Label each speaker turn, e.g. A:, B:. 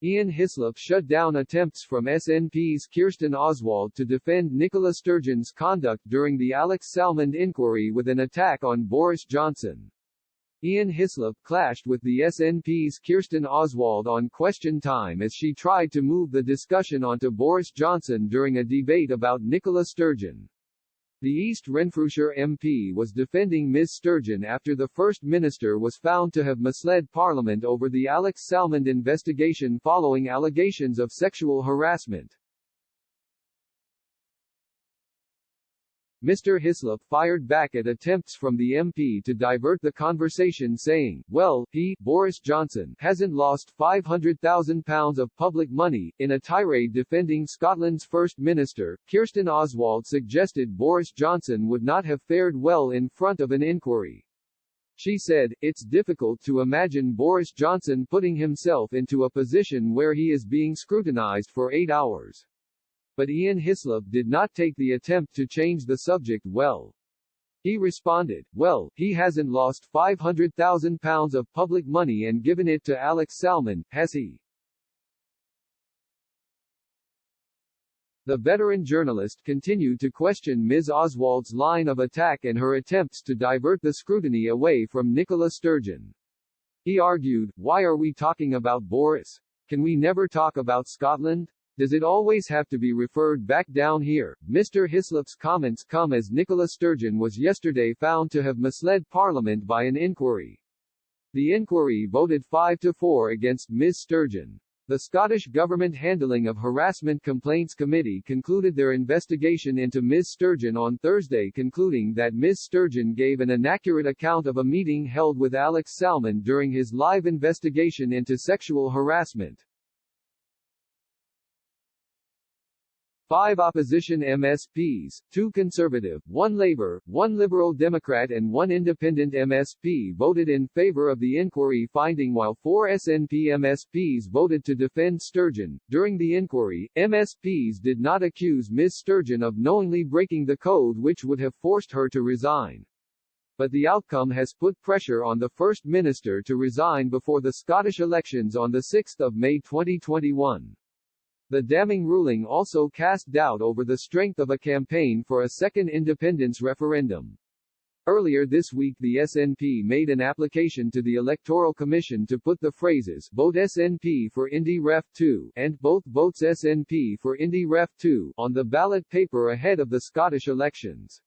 A: Ian Hislop shut down attempts from SNP's Kirsten Oswald to defend Nicola Sturgeon's conduct during the Alex Salmond inquiry with an attack on Boris Johnson. Ian Hislop clashed with the SNP's Kirsten Oswald on Question Time as she tried to move the discussion onto Boris Johnson during a debate about Nicola Sturgeon. The East Renfrewshire MP was defending Ms. Sturgeon after the First Minister was found to have misled Parliament over the Alex Salmond investigation following allegations of sexual harassment. Mr. Hislop fired back at attempts from the MP to divert the conversation saying, well, Boris Johnson, hasn't lost £500,000 of public money. In a tirade defending Scotland's First Minister, Kirsten Oswald suggested Boris Johnson would not have fared well in front of an inquiry. She said, it's difficult to imagine Boris Johnson putting himself into a position where he is being scrutinised for 8 hours. But Ian Hislop did not take the attempt to change the subject well. He responded, well, he hasn't lost £500,000 of public money and given it to Alex Salmond, has he? The veteran journalist continued to question Ms. Oswald's line of attack and her attempts to divert the scrutiny away from Nicola Sturgeon. He argued, why are we talking about Boris? Can we never talk about Scotland? Does it always have to be referred back down here? Mr. Hislop's comments come as Nicola Sturgeon was yesterday found to have misled Parliament by an inquiry. The inquiry voted 5-4 against Ms. Sturgeon. The Scottish Government Handling of Harassment Complaints Committee concluded their investigation into Ms. Sturgeon on Thursday, concluding that Ms. Sturgeon gave an inaccurate account of a meeting held with Alex Salmond during his live investigation into sexual harassment. 5 opposition MSPs, 2 Conservative, 1 Labour, 1 Liberal Democrat and 1 Independent MSP voted in favour of the inquiry finding, while 4 SNP MSPs voted to defend Sturgeon. During the inquiry, MSPs did not accuse Ms. Sturgeon of knowingly breaking the code which would have forced her to resign. But the outcome has put pressure on the First Minister to resign before the Scottish elections on 6 May 2021. The damning ruling also cast doubt over the strength of a campaign for a second independence referendum. Earlier this week the SNP made an application to the Electoral Commission to put the phrases "Vote SNP for Indy Ref 2" and "Both votes SNP for Indy Ref 2" on the ballot paper ahead of the Scottish elections.